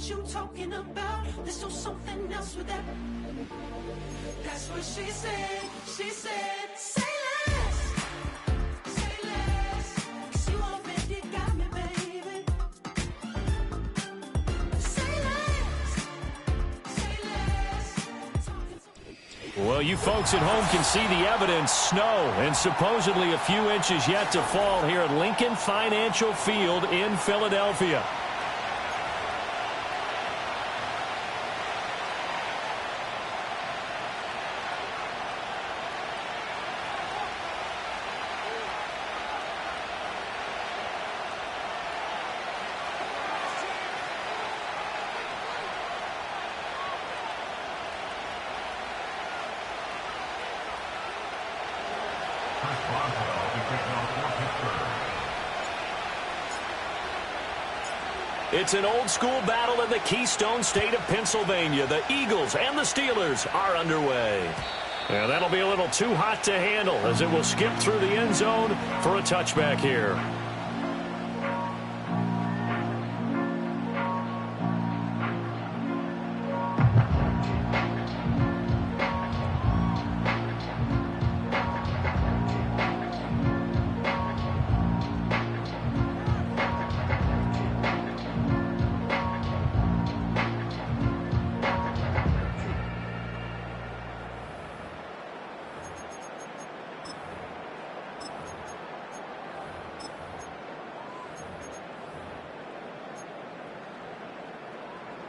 what you talking about. Let's do something else with that. That's what she said. She said, say less. Say less. 'Cause you already got me, baby. Say less. Say less. Well, you folks at home can see the evidence. Snow and supposedly a few inches yet to fall here at Lincoln Financial Field in Philadelphia. It's an old-school battle in the Keystone State of Pennsylvania. The Eagles and the Steelers are underway. And that'll be a little too hot to handle as it will skip through the end zone for a touchback here.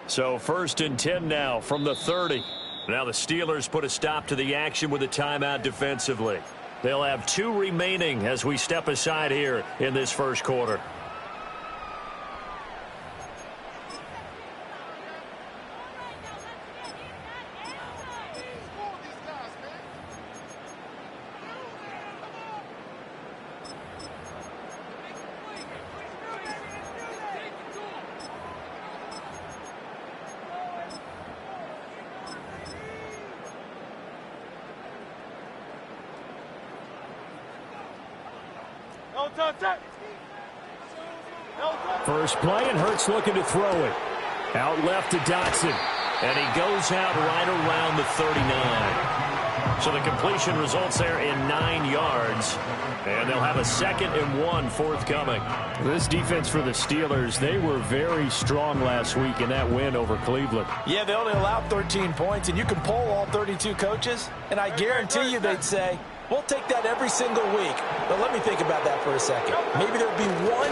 So 1st and 10 now from the 30. Now the Steelers put a stop to the action with a timeout defensively. They'll have 2 remaining as we step aside here in this first quarter. First play, and Hurts looking to throw it. Out left to Dotson. And he goes out right around the 39. So the completion results there in 9 yards. And they'll have a 2nd and 1 forthcoming. This defense for the Steelers, they were very strong last week in that win over Cleveland. Yeah, they only allowed 13 points, and you can poll all 32 coaches, and I guarantee you they'd say, we'll take that every single week. But let me think about that for a second. Maybe there'd be one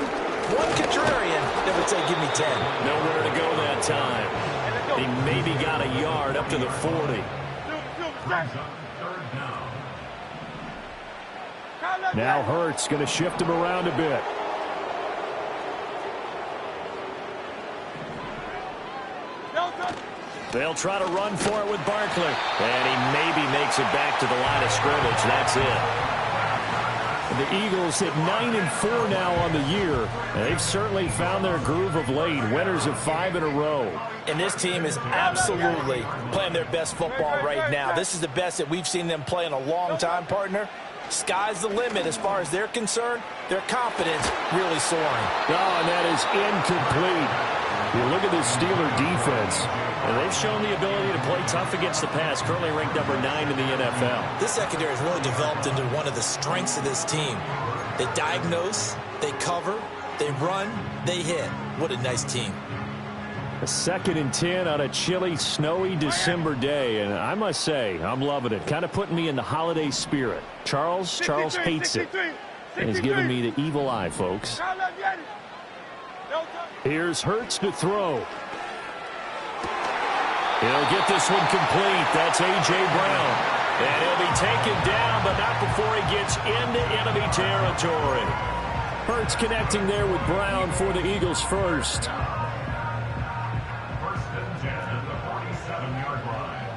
contrarian that would say, give me 10. Nowhere to go that time. He maybe got a yard up to the 40. Now Hurts going to shift him around a bit. They'll try to run for it with Barkley. And he maybe makes it back to the line of scrimmage. That's it. The Eagles at 9-4 now on the year. They've certainly found their groove of late. Winners of 5 in a row. And this team is absolutely playing their best football right now. This is the best that we've seen them play in a long time, partner. Sky's the limit as far as they're concerned. Their confidence really soaring. Oh, and that is incomplete. You look at this Steeler defense, and they've shown the ability to play tough against the pass, currently ranked number 9 in the NFL. This secondary has really developed into one of the strengths of this team. They diagnose, they cover, they run, they hit. What a nice team. A 2nd and 10 on a chilly, snowy December day, and I must say, I'm loving it. Kind of putting me in the holiday spirit. Charles hates it. And he's giving me the evil eye, folks. Here's Hurts to throw. He'll get this one complete. That's A.J. Brown. And he'll be taken down, but not before he gets into enemy territory. Hurts connecting there with Brown for the Eagles first. 1st and 10 at the 47-yard line.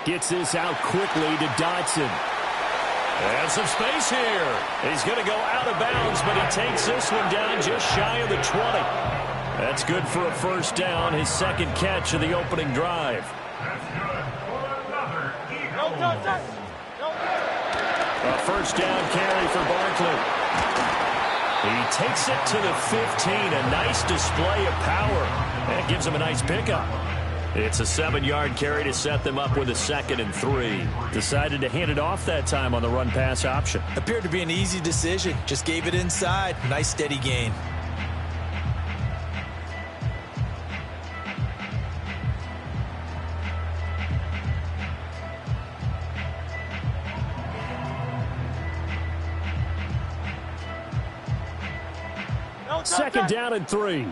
Gets this out quickly to Dotson. And some space here. He's going to go out of bounds, but he takes this one down just shy of the 20. That's good for a 1st down, his 2nd catch of the opening drive. That's good for another Eagle. A 1st down carry for Barkley. He takes it to the 15. A nice display of power. And gives him a nice pickup. It's a 7-yard carry to set them up with a 2nd and 3. Decided to hand it off that time on the run-pass option. Appeared to be an easy decision. Just gave it inside. Nice steady gain. Second down and 3.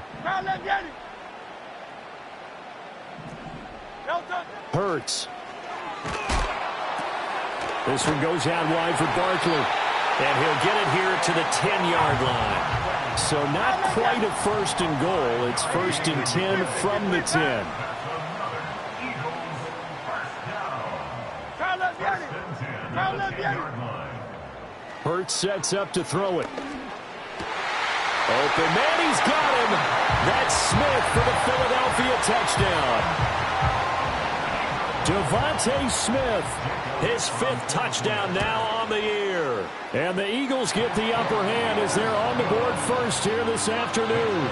Hurts. This one goes out wide for Barkley. And he'll get it here to the 10-yard line. So not quite a 1st and goal. It's 1st and 10 from the 10. Hurts sets up to throw it. Open man, he's got him. That's Smith for the Philadelphia touchdown. Devontae Smith, his 5th touchdown now on the year. And the Eagles get the upper hand as they're on the board first here this afternoon.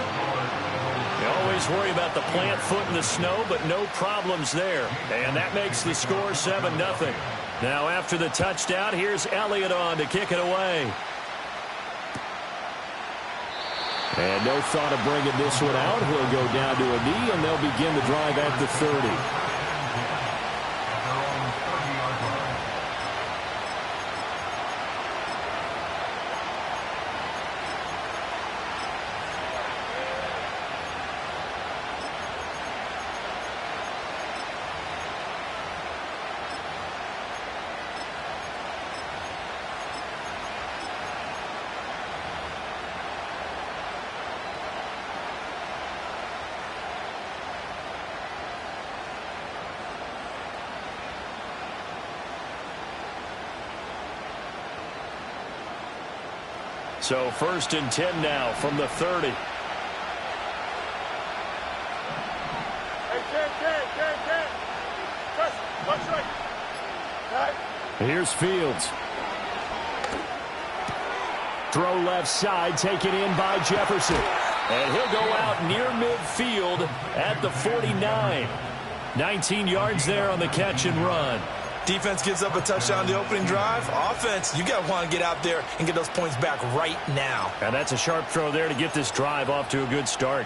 You always worry about the plant foot in the snow, but no problems there. And that makes the score 7-0. Now after the touchdown, here's Elliott on to kick it away. And no thought of bringing this one out. He'll go down to a knee, and they'll begin the drive at the 30. So 1st and 10 now from the 30. Here's Fields. Throw left side, taken in by Jefferson. And he'll go out near midfield at the 49. 19 yards there on the catch and run. Defense gives up a touchdown the opening drive. Offense, you got to want to get out there and get those points back right now. And that's a sharp throw there to get this drive off to a good start.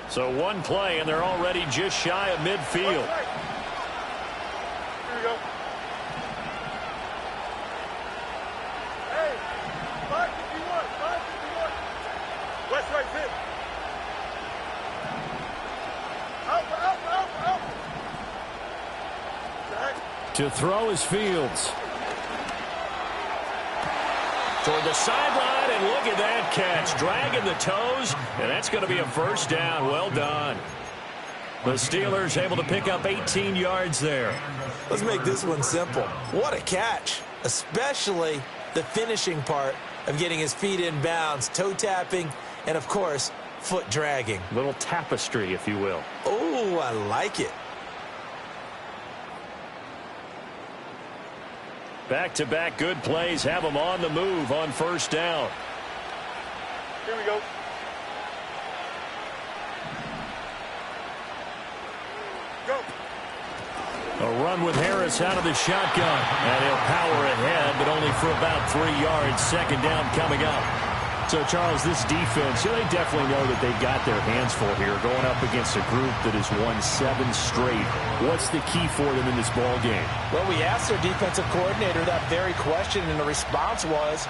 So one play, and they're already just shy of midfield. To throw is Fields. Toward the sideline, and look at that catch. Dragging the toes, and that's going to be a 1st down. Well done. The Steelers able to pick up 18 yards there. Let's make this one simple. What a catch, especially the finishing part of getting his feet in bounds, toe tapping, and, of course, foot dragging. Little tapestry, if you will. Oh, I like it. Back-to-back good plays have them on the move on 1st down. Here we go. Go. A run with Harris out of the shotgun. And he'll power ahead, but only for about 3 yards. 2nd down coming up. So, Charles, this defense, they definitely know that they've got their hands full here going up against a group that has won 7 straight. What's the key for them in this ball game? Well, we asked their defensive coordinator that very question, and the response was,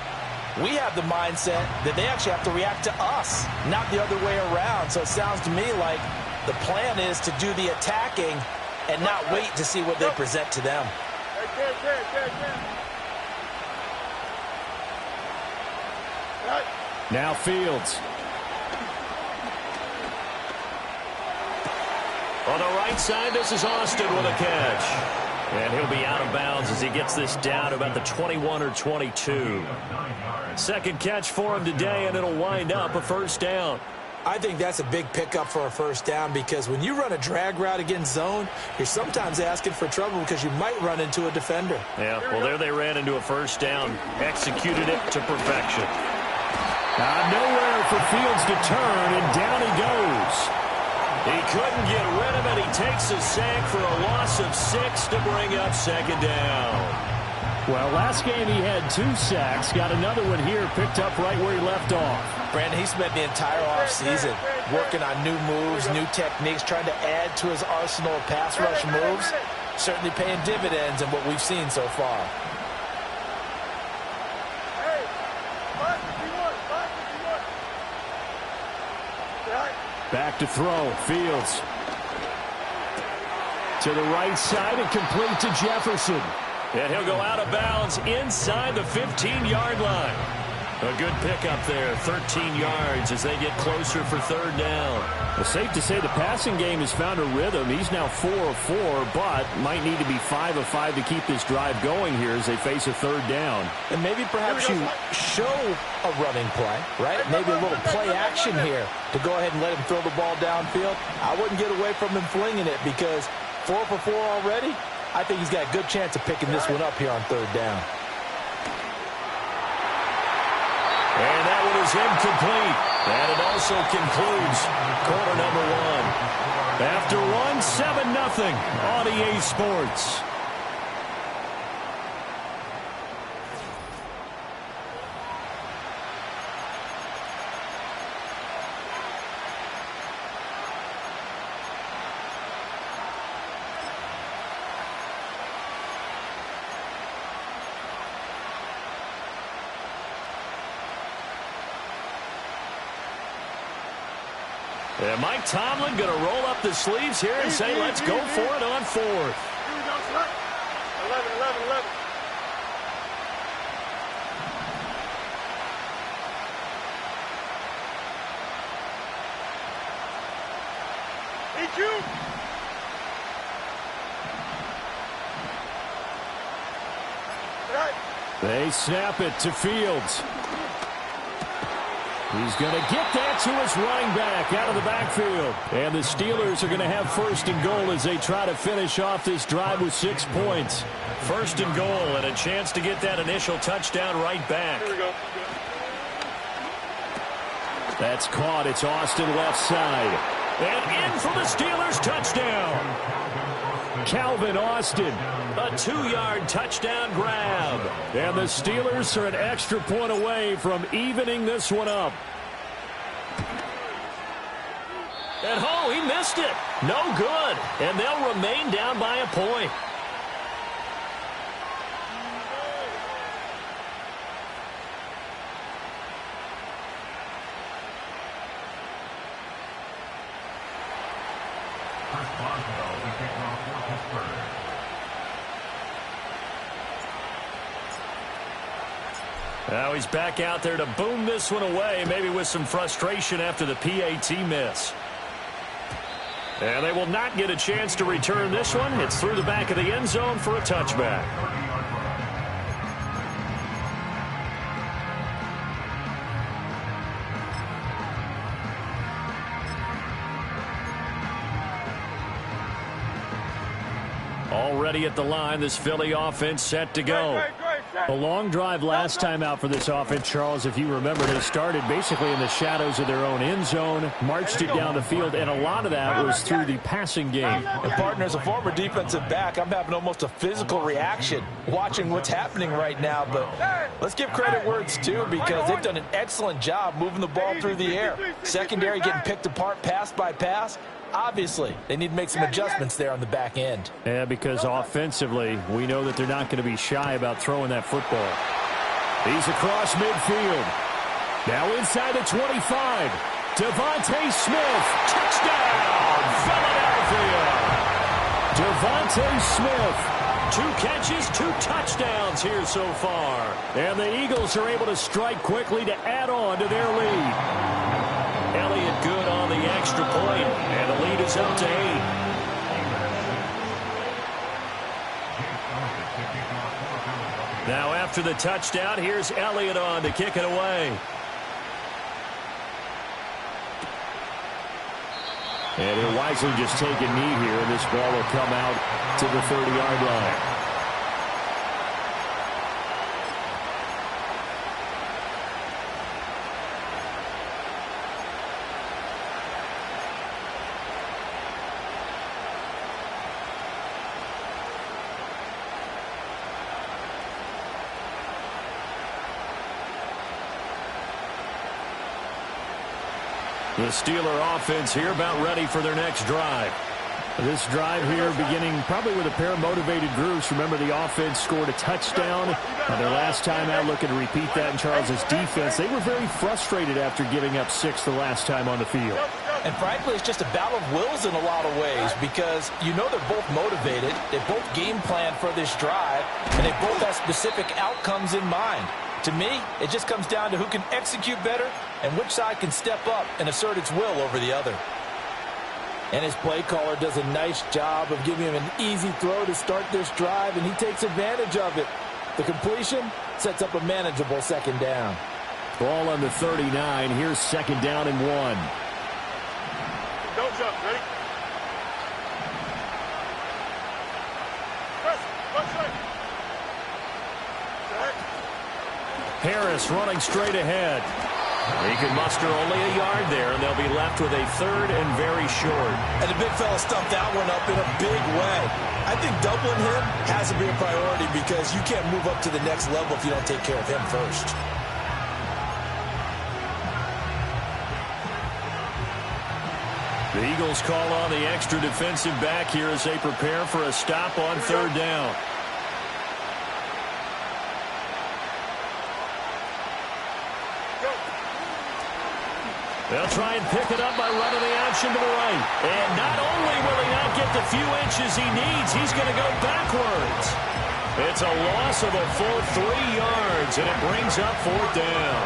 we have the mindset that they actually have to react to us, not the other way around. So it sounds to me like the plan is to do the attacking and not wait to see what they present to them. Now Fields. On the right side, this is Austin with a catch. And he'll be out of bounds as he gets this down to about the 21 or 22. Second catch for him today, and it'll wind up a first down. I think that's a big pickup for a first down because when you run a drag route against zone, you're sometimes asking for trouble because you might run into a defender. Yeah, well, there they ran into a first down, executed it to perfection. Nowhere for Fields to turn, and down he goes. He couldn't get rid of it. He takes a sack for a loss of 6 to bring up second down. Well, last game he had 2 sacks. Got another one here, picked up right where he left off. Brandon, he spent the entire offseason working on new moves, new techniques, trying to add to his arsenal of pass rush moves. Certainly paying dividends in what we've seen so far. Back to throw. Fields. To the right side and complete to Jefferson. And he'll go out of bounds inside the 15-yard line. A good pickup there, 13 yards as they get closer for third down. Well, safe to say the passing game has found a rhythm. He's now 4 of 4, but might need to be 5 of 5 to keep this drive going here as they face a third down. And maybe perhaps you show a running play, right? Maybe a little play action here to go ahead and let him throw the ball downfield. I wouldn't get away from him flinging it because 4 for 4 already. I think he's got a good chance of picking this one up here on third down. And that one is incomplete. And it also concludes quarter number 1. After one, 7-0 on EA Sports. And Mike Tomlin going to roll up the sleeves here and say, let's go for it on 4th. 11, 11. EQ. They snap it to Fields. He's going to get that to his running back out of the backfield. And the Steelers are going to have first and goal as they try to finish off this drive with 6 points. First and goal and a chance to get that initial touchdown right back. Here we go. That's caught. It's Austin left side. And in for the Steelers touchdown. Calvin Austin. A 2-yard touchdown grab. And the Steelers are an extra point away from evening this one up. And he missed it. No good. And they'll remain down by a point. Now he's back out there to boom this one away, maybe with some frustration after the PAT miss. And they will not get a chance to return this one. It's through the back of the end zone for a touchback. Already at the line, this Philly offense set to go. A long drive last time out for this offense, Charles. If you remember, they started basically in the shadows of their own end zone, marched it down the field, and a lot of that was through the passing game. And partner, as a former defensive back, I'm having almost a physical reaction watching what's happening right now. But let's give credit where it's due because they've done an excellent job moving the ball through the air. Secondary getting picked apart pass by pass. Obviously, they need to make some adjustments there on the back end. Yeah, because offensively, we know that they're not going to be shy about throwing that football. He's across midfield. Now inside the 25. Devontae Smith. Touchdown, Philadelphia. Devontae Smith. 2 catches, 2 touchdowns here so far. And the Eagles are able to strike quickly to add on to their lead. Elliott good on the extra point, and the lead is up to 8. Now after the touchdown, here's Elliott on to kick it away. And he'll wisely just take a knee here, and this ball will come out to the 30-yard line. The Steeler offense here about ready for their next drive. This drive here beginning probably with a pair of motivated groups. Remember, the offense scored a touchdown on their last time out, looking to repeat that in Charles' defense. They were very frustrated after giving up 6 the last time on the field. And frankly, it's just a battle of wills in a lot of ways because you know they're both motivated. They both game plan for this drive, and they both have specific outcomes in mind. To me, it just comes down to who can execute better and which side can step up and assert its will over the other. And his play caller does a nice job of giving him an easy throw to start this drive, and he takes advantage of it. The completion sets up a manageable second down. Ball on the 39. Here's second down and 1. Don't jump. Ready? Press. Left side. Harris running straight ahead. He can muster only a yard there, and they'll be left with a third and very short. And the big fella stumped that one up in a big way. I think doubling him has to be a priority because you can't move up to the next level if you don't take care of him first. The Eagles call on the extra defensive back here as they prepare for a stop on third down. They'll try and pick it up by running the option to the right. And not only will he not get the few inches he needs, he's going to go backwards. It's a loss of a full 3 yards, and it brings up fourth down.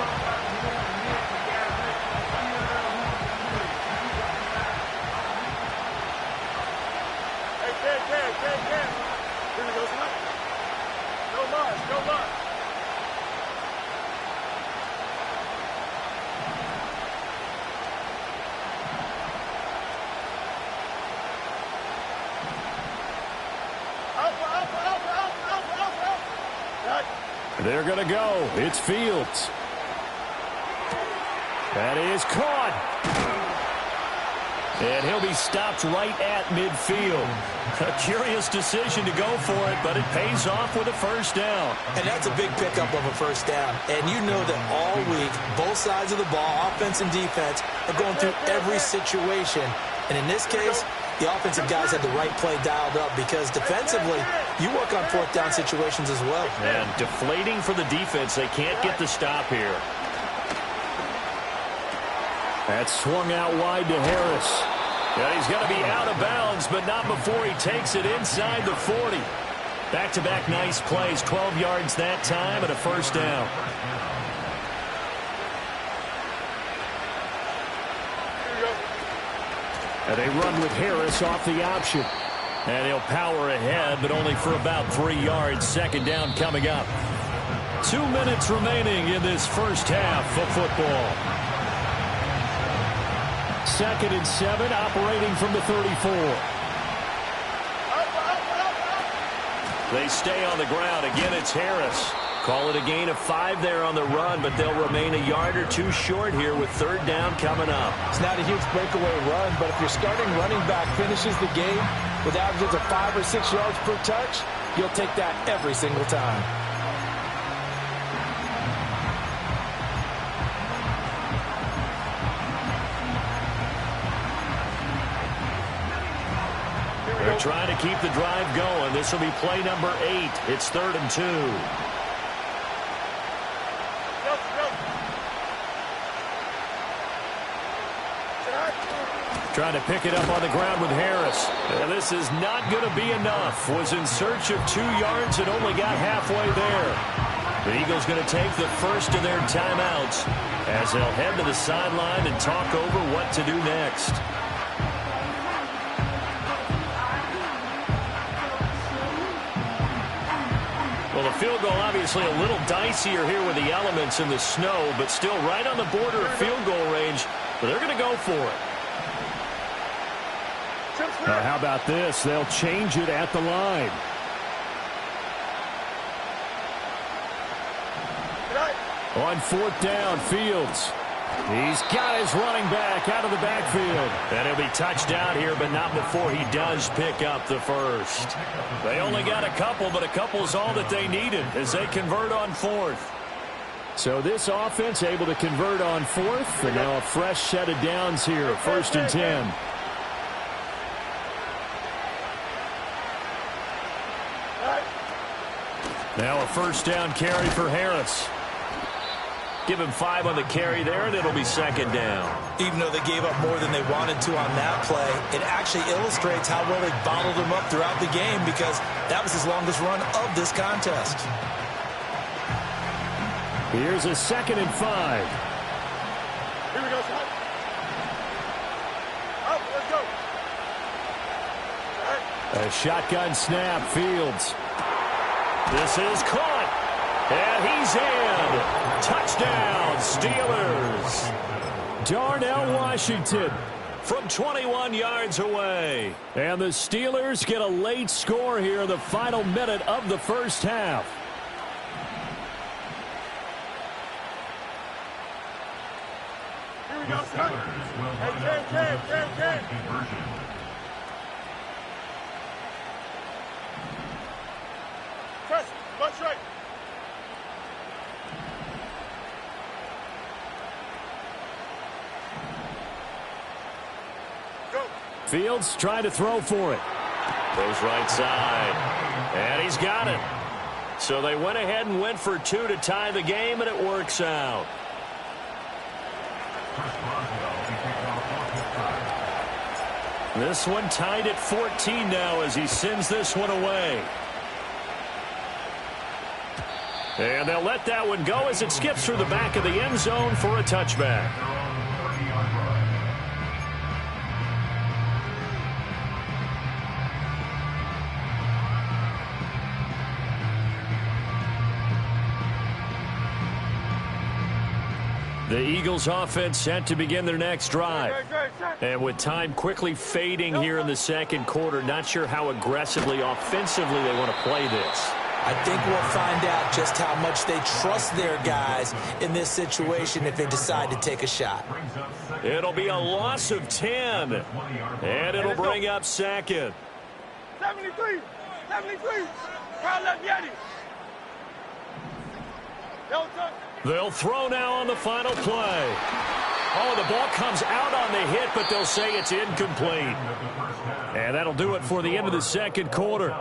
Hey. Here we go, son. No loss. They're going to go. It's Fields. That is caught. And he'll be stopped right at midfield. A curious decision to go for it, but it pays off with a first down. And that's a big pickup of a first down. And you know that all week, both sides of the ball, offense and defense, are going through every situation. And in this case, the offensive guys had the right play dialed up because defensively, you work on fourth down situations as well. And deflating for the defense. They can't get the stop here. That's swung out wide to Harris. Yeah, he's going to be out of bounds, but not before he takes it inside the 40. Back-to-back nice plays, 12 yards that time and a first down. And they run with Harris off the option. And he'll power ahead, but only for about 3 yards. Second down coming up. 2 minutes remaining in this first half of football. 2nd and 7, operating from the 34. They stay on the ground. Again, it's Harris. Call it a gain of 5 there on the run, but they'll remain a yard or two short here with third down coming up. It's not a huge breakaway run, but if your starting running back finishes the game with averages of 5 or 6 yards per touch, you'll take that every single time. They're trying to keep the drive going. This will be play number 8. It's 3rd and 2. Trying to pick it up on the ground with Harris. And this is not going to be enough. Was in search of 2 yards and only got halfway there. The Eagles going to take the first of their timeouts as they'll head to the sideline and talk over what to do next. Well, Well, the field goal obviously a little dicier here with the elements in the snow, but still right on the border of field goal range. But they're going to go for it. Now, how about this? They'll change it at the line. On fourth down, Fields. He's got his running back out of the backfield. And he'll be touched down here, but not before he does pick up the first. They only got a couple, but a couple's all that they needed as they convert on fourth. So this offense able to convert on fourth, and now a fresh set of downs here, 1st and 10. Now a first down carry for Harris. Give him 5 on the carry there, and it'll be 2nd down. Even though they gave up more than they wanted to on that play, it actually illustrates how well they bottled him up throughout the game because that was his longest run of this contest. Here's a 2nd and 5. Here we go, son. Up, let's go. A shotgun snap, Fields. This is caught, and he's in. Touchdown, Steelers. Darnell Washington from 21 yards away. And the Steelers get a late score here in the final minute of the first half. Here we go, son. Hey, Ken. Press, bunch right. Fields trying to throw for it. Goes right side. And he's got it. So they went ahead and went for 2 to tie the game, and it works out. This one tied at 14 now as he sends this one away. And they'll let that one go as it skips through the back of the end zone for a touchback. The Eagles offense set to begin their next drive. And with time quickly fading here in the second quarter, not sure how aggressively, offensively they want to play this. I think we'll find out just how much they trust their guys in this situation if they decide to take a shot. It'll be a loss of 10. And it'll bring up 2nd. 73. Crowd left Yeti. They'll throw now on the final play. Oh, the ball comes out on the hit, but they'll say it's incomplete. And that'll do it for the end of the second quarter.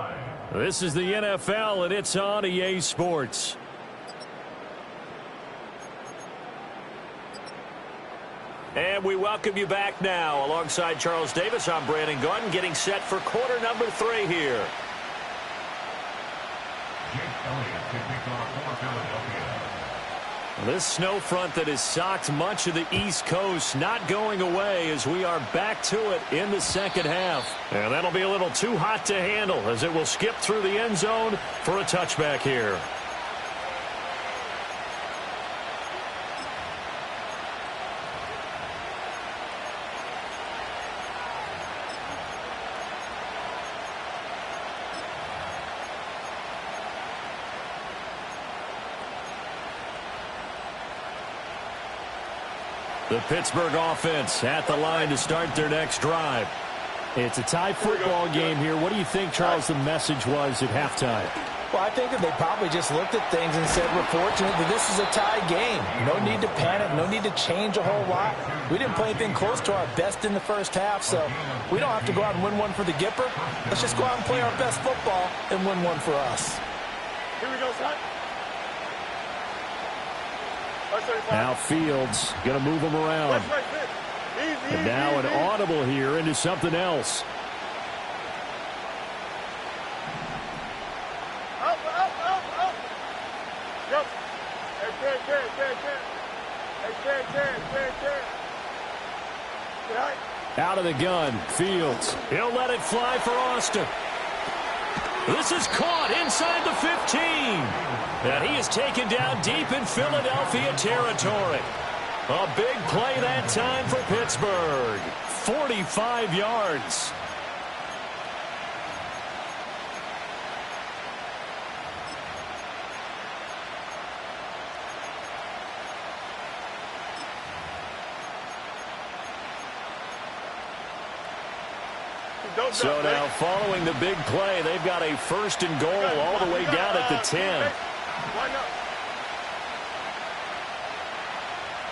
This is the NFL, and it's on EA Sports. And we welcome you back now. Alongside Charles Davis, I'm Brandon Gunn, getting set for quarter number 3 here. This snow front that has socked much of the East Coast not going away as we are back to it in the second half. And that'll be a little too hot to handle as it will skip through the end zone for a touchback here. The Pittsburgh offense at the line to start their next drive. It's a tie football game here. What do you think, Charles, the message was at halftime? Well, I think that they probably just looked at things and said, we're fortunate that this is a tie game. No need to panic, no need to change a whole lot. We didn't play anything close to our best in the first half, so we don't have to go out and win one for the Gipper. Let's just go out and play our best football and win one for us. Here we go, son. Now Fields going to move him around. And now an audible here into something else. Up. Yep. Hey, Out of the gun, Fields. He'll let it fly for Austin. This is caught inside the 15. And he is taken down deep in Philadelphia territory. A big play that time for Pittsburgh. 45 yards. Don't So drop, now, Blake. following the big play, they've got a 1st and goal all the way down at the 10. Line up.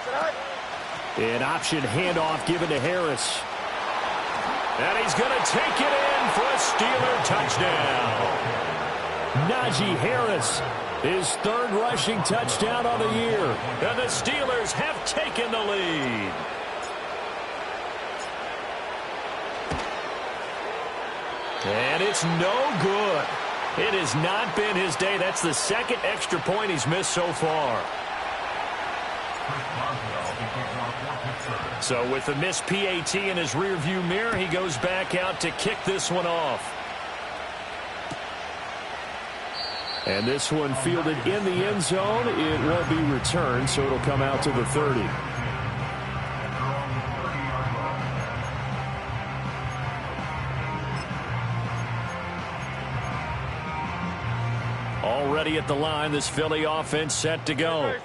Sit high. An option handoff given to Harris. And he's going to take it in for a Steeler touchdown. Najee Harris, his 3rd rushing touchdown on the year. And the Steelers have taken the lead. And it's no good. It has not been his day. That's the 2nd extra point he's missed so far. So with the missed PAT in his rearview mirror, he goes back out to kick this one off. And this one fielded in the end zone. It won't be returned, so it'll come out to the 30. Already at the line, this Philly offense set to go.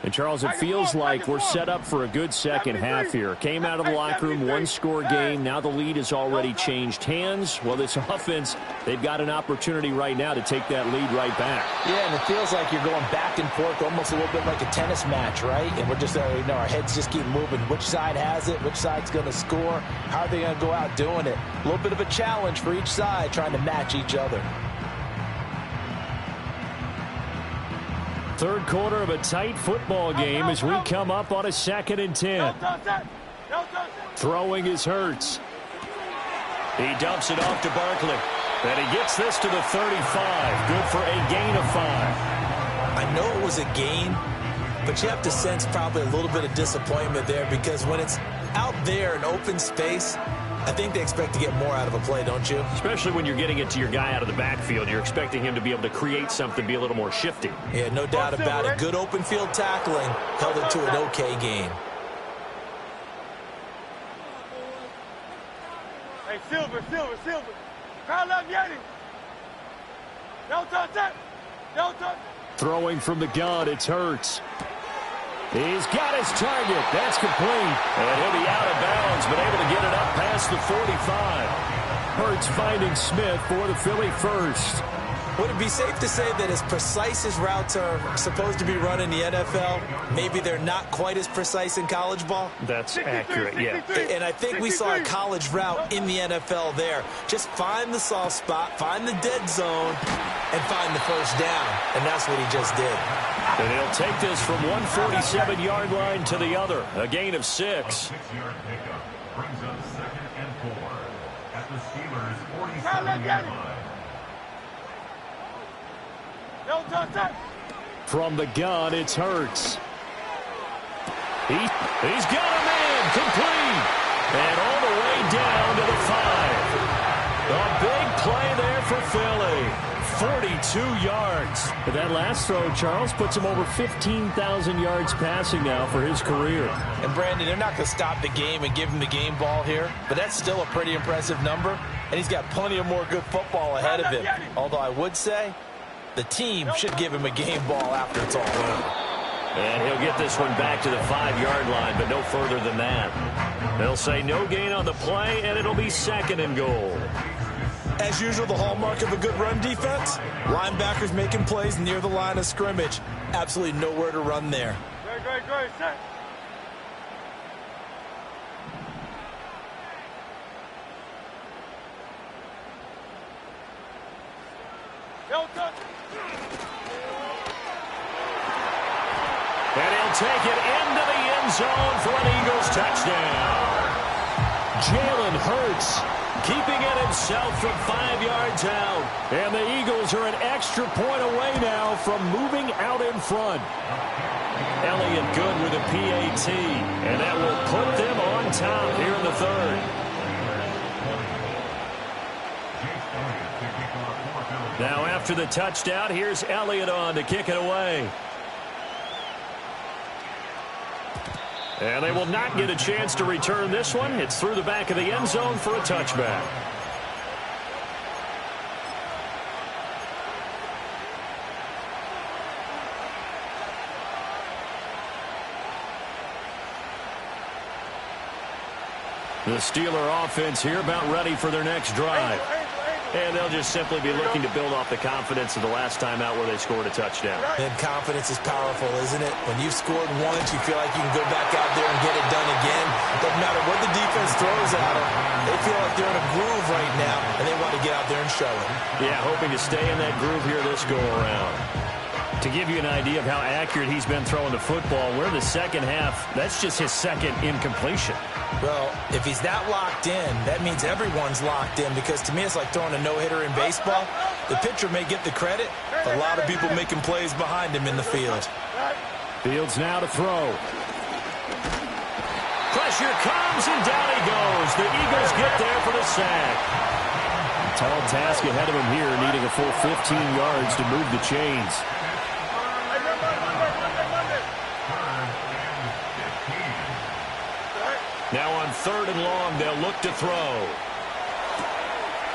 And, Charles, it feels like we're set up for a good second half here. Came out of the locker room, 1-score game. Now the lead has already changed hands. Well, this offense, they've got an opportunity right now to take that lead right back. Yeah, and it feels like you're going back and forth, almost a little bit like a tennis match, right? And we're just, our heads just keep moving. Which side has it? Which side's going to score? How are they going to go out doing it? A little bit of a challenge for each side, trying to match each other. 3rd quarter of a tight football game as we come up on a 2nd and 10. Throwing is Hurts. He dumps it off to Barkley. And he gets this to the 35. Good for a gain of 5. I know it was a gain, but you have to sense probably a little bit of disappointment there, because when it's out there in open space, I think they expect to get more out of a play, don't you? Especially when you're getting it to your guy out of the backfield. You're expecting him to be able to create something, be a little more shifty. Yeah, no doubt about it. Good open field tackling held it to an okay gain. Hey, Silver. Crowd up, Yeti. Don't touch that. Don't touch. Throwing from the gun, it's Hurts. He's got his target. That's complete. And he'll be out of bounds, but able to get it up past the 45. Hurts finding Smith for the Philly first. Would it be safe to say that as precise as routes are supposed to be run in the NFL, maybe they're not quite as precise in college ball? That's accurate, yeah. And I think we saw a college route in the NFL there. Just find the soft spot, find the dead zone, and find the first down. And that's what he just did. And he'll take this from 147-yard line to the other. A gain of 6. 6-yard pickup brings up 2nd and 4 at the Steelers' 47-yard line. Don't touch that. From the gun, it's Hurts. He's got him in, complete. And all the way down to the 5. A big play there for Philly. 42 yards. But that last throw, Charles, puts him over 15,000 yards passing now for his career. And, Brandon, they're not going to stop the game and give him the game ball here, but that's still a pretty impressive number, and he's got plenty of more good football ahead of him. Although I would say the team should give him a game ball after it's all over. And he'll get this one back to the 5-yard line, but no further than that. They'll say no gain on the play, and it'll be 2nd and goal. As usual, the hallmark of a good run defense, linebackers making plays near the line of scrimmage. Absolutely nowhere to run there. Great, set. Don't touch. And he'll take it into the end zone for an Eagles touchdown. Jalen Hurts keeping it himself from 5 yards out. And the Eagles are an extra point away now from moving out in front. Elliott good with a PAT. And that will put them on top here in the 3rd. Now after the touchdown, here's Elliott on to kick it away. And they will not get a chance to return this one. It's through the back of the end zone for a touchback. The Steeler offense here about ready for their next drive. And they'll just simply be looking to build off the confidence of the last time out where they scored a touchdown. And confidence is powerful, isn't it? When you've scored once, you feel like you can go back out there and get it done again. Doesn't matter what the defense throws at them. They feel like they're in a groove right now, and they want to get out there and show it. Yeah, hoping to stay in that groove here this go-around. To give you an idea of how accurate he's been throwing the football, we're in the second half. That's just his second incompletion. Well, if he's that locked in, that means everyone's locked in, because to me it's like throwing a no-hitter in baseball. The pitcher may get the credit. A lot of people making plays behind him in the field. Fields now to throw. Pressure comes, and down he goes. The Eagles get there for the sack. Tall task ahead of him here, needing a full 15 yards to move the chains. Now on 3rd and long, they'll look to throw.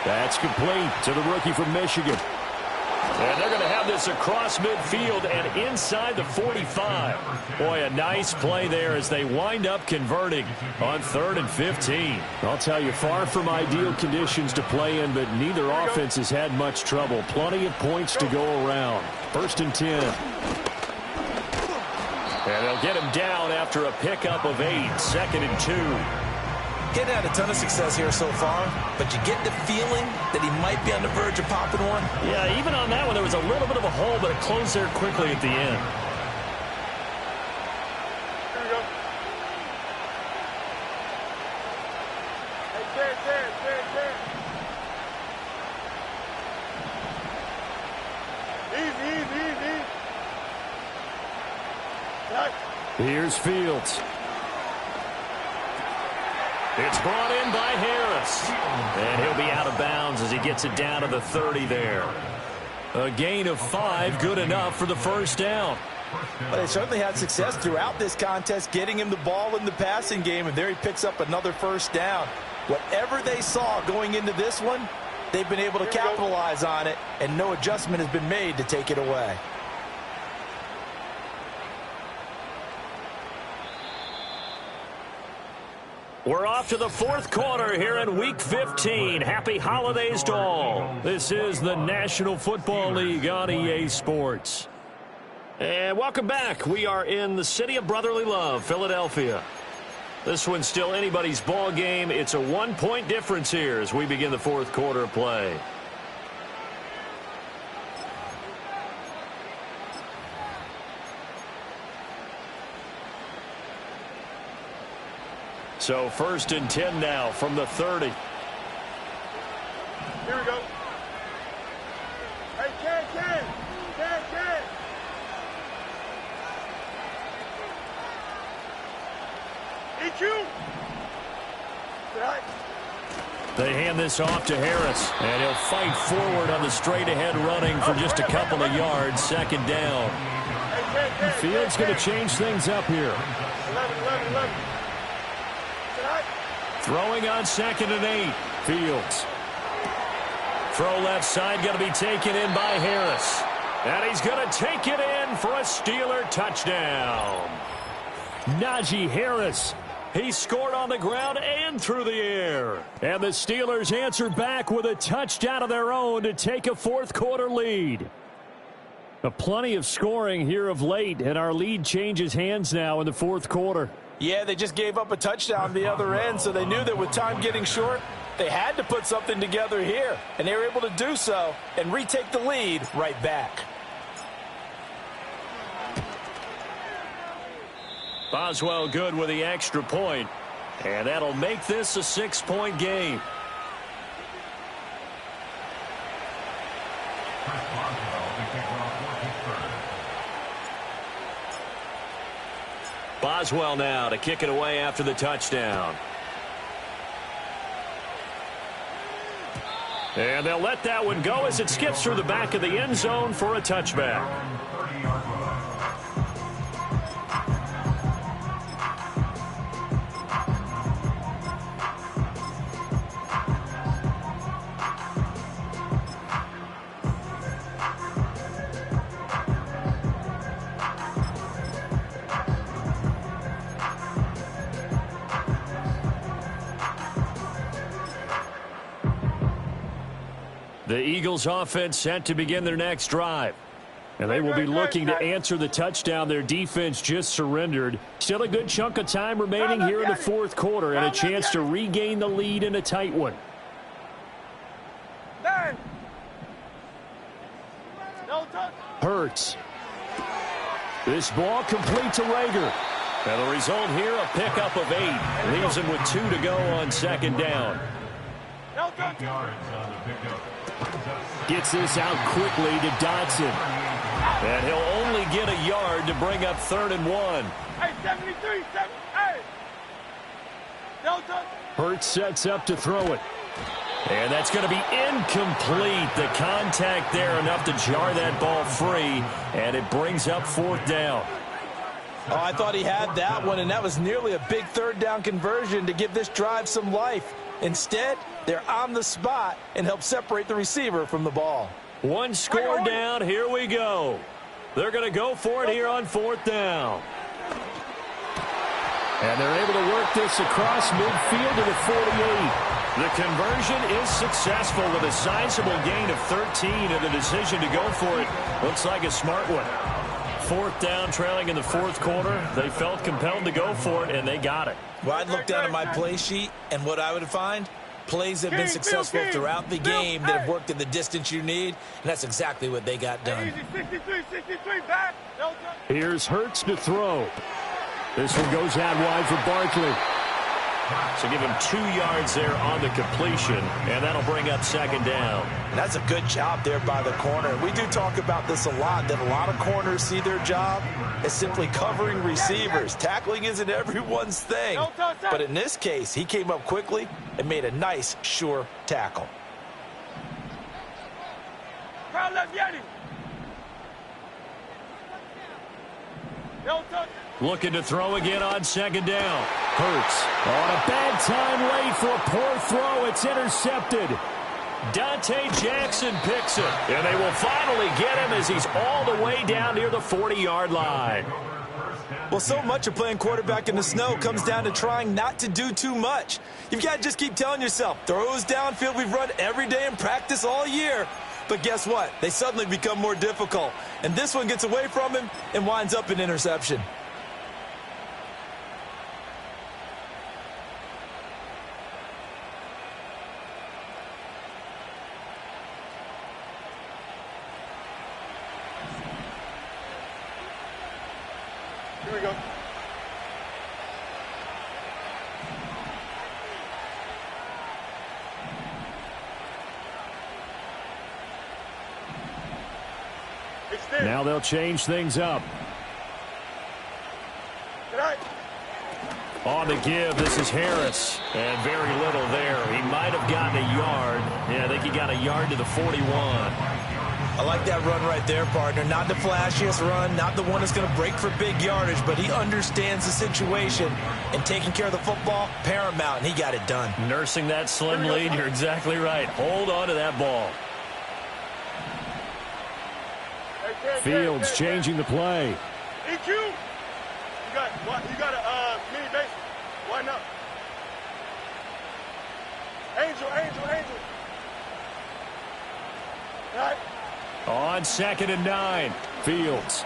That's complete to the rookie from Michigan. And they're going to have this across midfield and inside the 45. Boy, a nice play there as they wind up converting on 3rd and 15. I'll tell you, far from ideal conditions to play in, but neither offense has had much trouble. Plenty of points to go around. 1st and 10. And they'll get him down after a pickup of 8. 2nd and 2. Getting had a ton of success here so far, but you get the feeling that he might be on the verge of popping one. Yeah, even on that one, there was a little bit of a hole, but it closed there quickly at the end. Here we go. Hey, Ted. Easy. Right. Here's Fields. It's brought in by Harris. And he'll be out of bounds as he gets it down to the 30 there. A gain of 5, good enough for the first down. But they certainly had success throughout this contest, getting him the ball in the passing game, and there he picks up another first down. Whatever they saw going into this one, they've been able to capitalize on it, and no adjustment has been made to take it away. We're off to the 4th quarter here in Week 15. Happy holidays to all. This is the National Football League on EA Sports. And welcome back. We are in the city of brotherly love, Philadelphia. This one's still anybody's ball game. It's a 1-point difference here as we begin the 4th quarter of play. So 1st and 10 now from the 30. Here we go. Hey, Ken. EQ. Right. They hand this off to Harris, and he'll fight forward on the straight-ahead running for just a couple of yards. 2nd down. Fields going to change things up here. 11. Throwing on 2nd and 8. Fields. Throw left side going to be taken in by Harris. And he's going to take it in for a Steeler touchdown. Najee Harris. He scored on the ground and through the air. And the Steelers answer back with a touchdown of their own to take a 4th quarter lead. Plenty of scoring here of late, and our lead changes hands now in the 4th quarter. Yeah, they just gave up a touchdown the other end, so they knew that with time getting short, they had to put something together here, and they were able to do so and retake the lead right back. Boswell good with the extra point, and that'll make this a 6-point game. Boswell now to kick it away after the touchdown. And they'll let that one go as it skips through the back of the end zone for a touchback. The Eagles offense set to begin their next drive. And they will be looking to answer the touchdown their defense just surrendered. Still a good chunk of time remaining here in the fourth quarter and a chance to regain the lead in a tight one. Hurts. This ball complete to Rager. And the result here, a pickup of 8. Leaves him with 2 to go on second down. Gets this out quickly to Dotson. And he'll only get a yard to bring up 3rd and 1. Hey, 73, 78. Hurts sets up to throw it. And that's going to be incomplete. The contact there enough to jar that ball free. And it brings up 4th down. Oh, I thought he had that one, and that was nearly a big 3rd down conversion to give this drive some life. Instead, they're on the spot and help separate the receiver from the ball. One score down. Here we go. They're going to go for it here on 4th down. And they're able to work this across midfield to the 48. The conversion is successful with a sizable gain of 13 and the decision to go for it. Looks like a smart one. 4th down, trailing in the 4th quarter. They felt compelled to go for it, and they got it. Well, I'd look down at my play sheet, and what I would find, plays that have been successful throughout the game that have worked in the distance you need, and that's exactly what they got done. 63, back. Here's Hurts to throw. This one goes out wide for Barkley. So give him 2 yards there on the completion, and that'll bring up 2nd down. And that's a good job there by the corner. We do talk about this a lot, that a lot of corners see their job as simply covering receivers. Tackling isn't everyone's thing. But in this case, he came up quickly and made a nice, sure tackle. Crowd left Yeti. Looking to throw again on 2nd down. Hurts on a bad time late for a poor throw. It's intercepted. Dante Jackson picks it. And they will finally get him as he's all the way down near the 40-yard line. Well, so much of playing quarterback in the snow comes down to trying not to do too much. You've got to just keep telling yourself, throws downfield we've run every day in practice all year. But guess what? They suddenly become more difficult. And this one gets away from him and winds up an interception. Here we go. Now they'll change things up. On the give, this is Harris. And very little there. He might have gotten a yard. Yeah, I think he got a yard to the 41. I like that run right there, partner. Not the flashiest run, not the one that's going to break for big yardage, but he understands the situation, and taking care of the football, paramount, and he got it done. Nursing that slim lead, you're exactly right. Hold on to that ball. Fields changing the play. EQ. You got a mini base. Why not? Angel. All right. On 2nd and 9, Fields.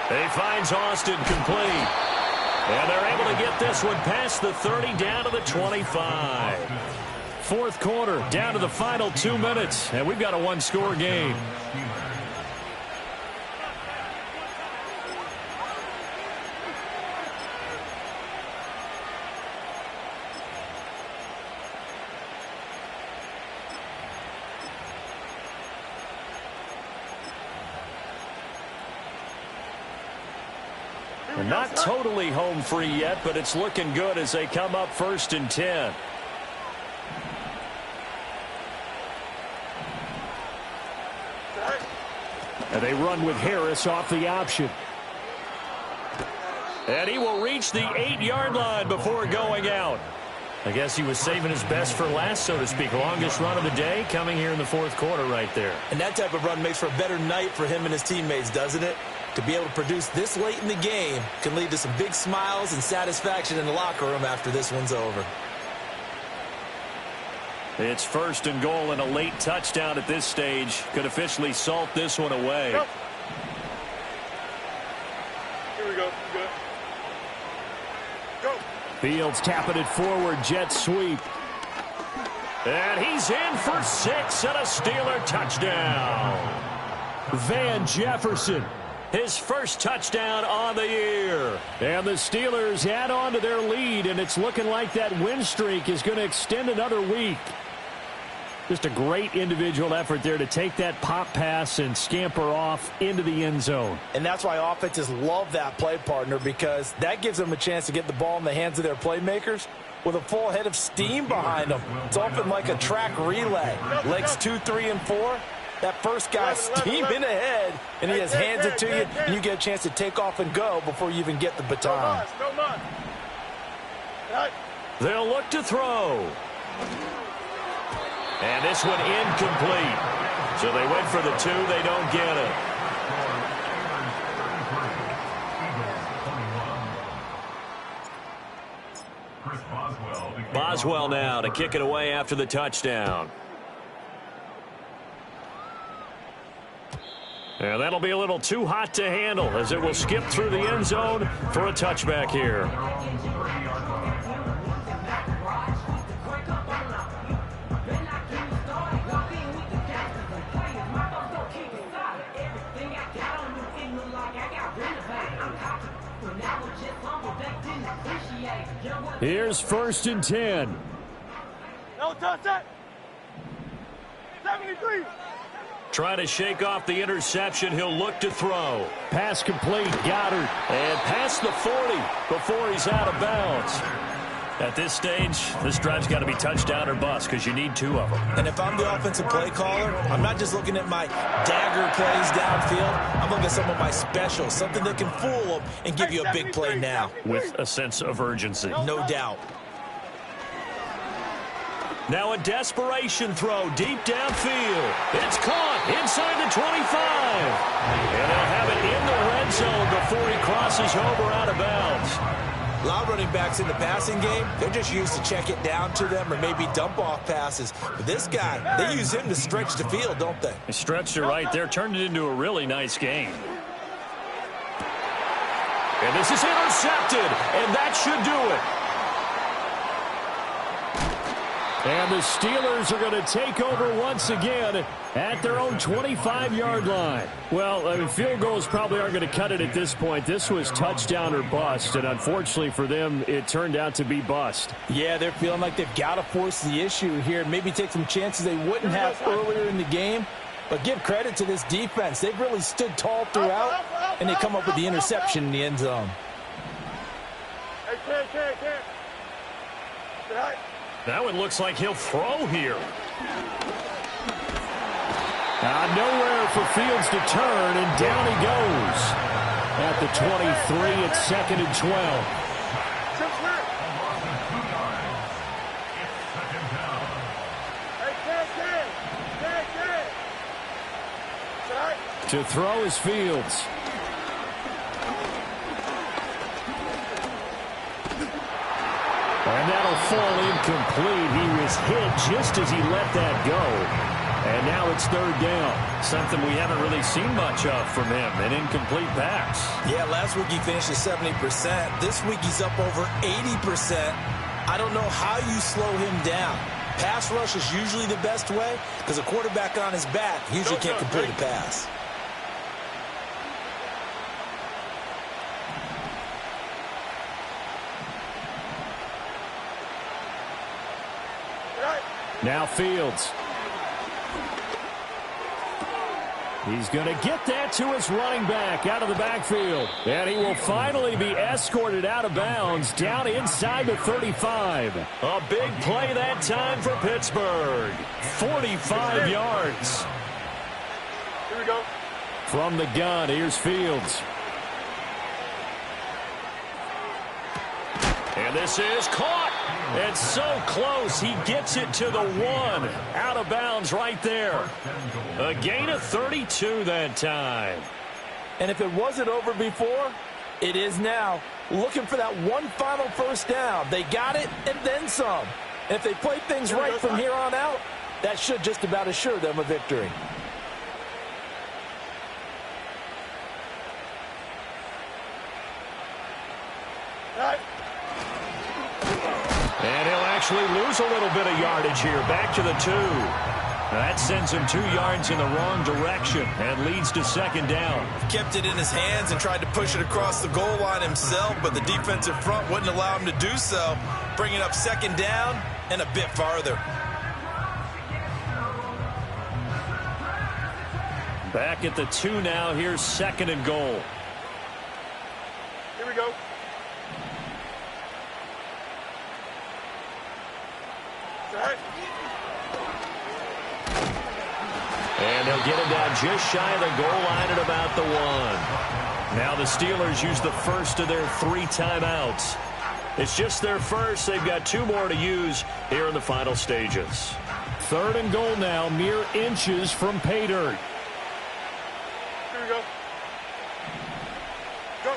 He finds Austin complete. And they're able to get this one past the 30 down to the 25. 4th quarter, down to the final 2 minutes, and we've got a one-score game. Not totally home free yet, but it's looking good as they come up 1st and 10. And they run with Harris off the option. And he will reach the 8-yard line before going out. I guess he was saving his best for last, so to speak. Longest run of the day coming here in the fourth quarter right there. And that type of run makes for a better night for him and his teammates, doesn't it? To be able to produce this late in the game can lead to some big smiles and satisfaction in the locker room after this one's over. It's 1st and goal and a late touchdown at this stage. Could officially salt this one away. Go. Here we go. Good. Go. Fields tapping it forward, jet sweep. And he's in for 6 and a Steeler touchdown. Van Jefferson. His first touchdown on the year. And the Steelers add on to their lead, and it's looking like that win streak is going to extend another week. Just a great individual effort there to take that pop pass and scamper off into the end zone. And that's why offenses love that play partner, because that gives them a chance to get the ball in the hands of their playmakers with a full head of steam behind them. It's often like a track relay. Legs 2, 3, and 4. That first guy steaming ahead, and he just hands it to you, and you get a chance to take off and go before you even get the baton. They'll look to throw. And this one incomplete. So they went for the 2. They don't get it. Boswell now to kick it away after the touchdown. And that'll be a little too hot to handle as it will skip through the end zone for a touchback here. Here's 1st and 10. No touch that. 73. Trying to shake off the interception. He'll look to throw. Pass complete. Goddard. And past the 40 before he's out of bounds. At this stage, this drive's got to be touchdown or bust because you need 2 of them. And if I'm the offensive play caller, I'm not just looking at my dagger plays downfield. I'm looking at some of my specials, something that can fool them and give you a big play now. With a sense of urgency. No doubt. Now a desperation throw deep downfield. It's caught inside the 25. And they'll have it in the red zone before he crosses over out of bounds. A lot of running backs in the passing game, they're just used to check it down to them or maybe dump off passes. But this guy, they use him to stretch the field, don't they? They stretched it right there, turned it into a really nice game. And this is intercepted, and that should do it. And the Steelers are going to take over once again at their own 25-yard line. Well, I mean, field goals probably aren't going to cut it at this point. This was touchdown or bust, and unfortunately for them, it turned out to be bust. Yeah, they're feeling like they've got to force the issue here, maybe take some chances they wouldn't have earlier in the game. But give credit to this defense. They've really stood tall throughout, and they come up with the interception in the end zone. Hey, Ken. That one looks like he'll throw here. Nowhere for Fields to turn, and down he goes. At the 23, it's 2nd and 12. To throw is Fields. And that'll fall incomplete. He was hit just as he let that go. And now it's 3rd down. Something we haven't really seen much of from him, an incomplete pass. Yeah, last week he finished at 70%. This week he's up over 80%. I don't know how you slow him down. Pass rush is usually the best way because a quarterback on his back usually can't complete a pass. Now Fields. He's going to get that to his running back out of the backfield. And he will finally be escorted out of bounds down inside the 35. A big play that time for Pittsburgh. 45 yards. Here we go. From the gun, here's Fields. And this is caught. It's so close. He gets it to the 1. Out of bounds right there. A gain of 32 that time. And if it wasn't over before, it is now. Looking for that one final first down. They got it and then some. And if they play things right from here on out, that should just about assure them a victory. And he'll actually lose a little bit of yardage here. Back to the 2. That sends him 2 yards in the wrong direction and leads to second down. Kept it in his hands and tried to push it across the goal line himself, but the defensive front wouldn't allow him to do so. Bringing up second down and a bit farther. Back at the 2 now. Here's second and goal. Here we go. And they'll get it down just shy of the goal line at about the 1. Now the Steelers use the first of their 3 timeouts. It's just their first. They've got 2 more to use here in the final stages. Third and goal now, mere inches from pay dirt. Here we go. Go.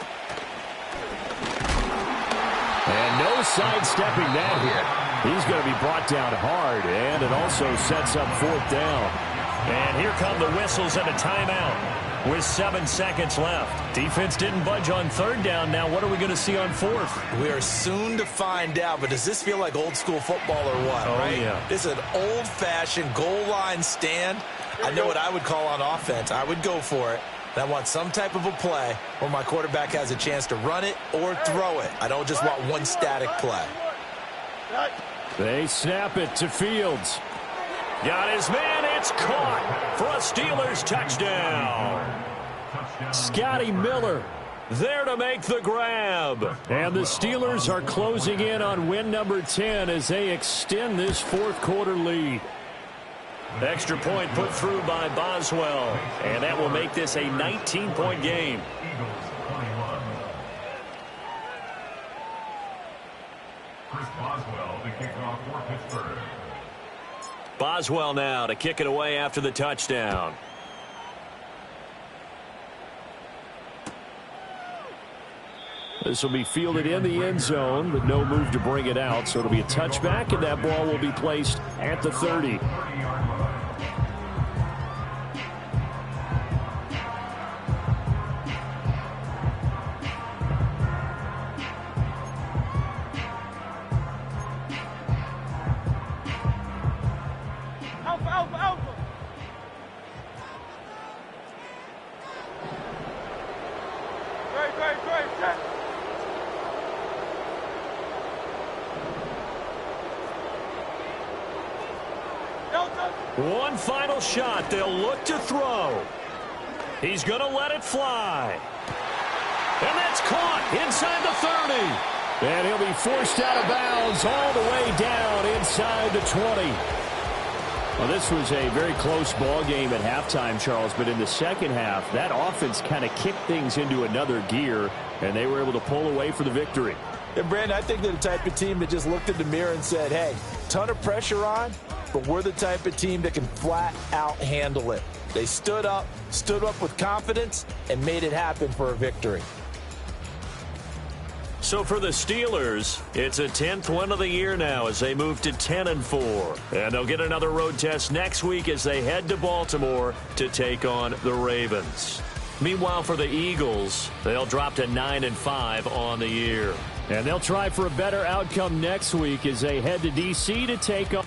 And no sidestepping that hit. He's going to be brought down hard, and it also sets up 4th down. And here come the whistles and a timeout with 7 seconds left. Defense didn't budge on 3rd down. Now what are we going to see on 4th? We are soon to find out, but does this feel like old school football or what? Oh, right? yeah. This is an old-fashioned goal line stand. I know what I would call on offense. I would go for it. And I want some type of a play where my quarterback has a chance to run it or throw it. I don't just want one static play. They snap it to Fields. Got his man. It's caught for a Steelers touchdown. Scotty Miller there to make the grab. And the Steelers are closing in on win number 10 as they extend this 4th quarter lead. Extra point put through by Boswell. And that will make this a 19-point game. Eagles 21. Chris Boswell, the kickoff for Pittsburgh. Boswell now to kick it away after the touchdown. This will be fielded in the end zone, but no move to bring it out. So it'll be a touchback, and that ball will be placed at the 30. Alpha, alpha, alpha. Great, set. Delta. One final shot. They'll look to throw. He's going to let it fly. And that's caught inside the 30. And he'll be forced out of bounds all the way down inside the 20. Well, this was a very close ball game at halftime, Charles, but in the second half, that offense kind of kicked things into another gear, and they were able to pull away for the victory. And, Brandon, I think they're the type of team that just looked in the mirror and said, hey, ton of pressure on, but we're the type of team that can flat out handle it. They stood up with confidence, and made it happen for a victory. So for the Steelers, it's a 10th win of the year now as they move to 10-4. And they'll get another road test next week as they head to Baltimore to take on the Ravens. Meanwhile, for the Eagles, they'll drop to 9-5 on the year. And they'll try for a better outcome next week as they head to D.C. to take on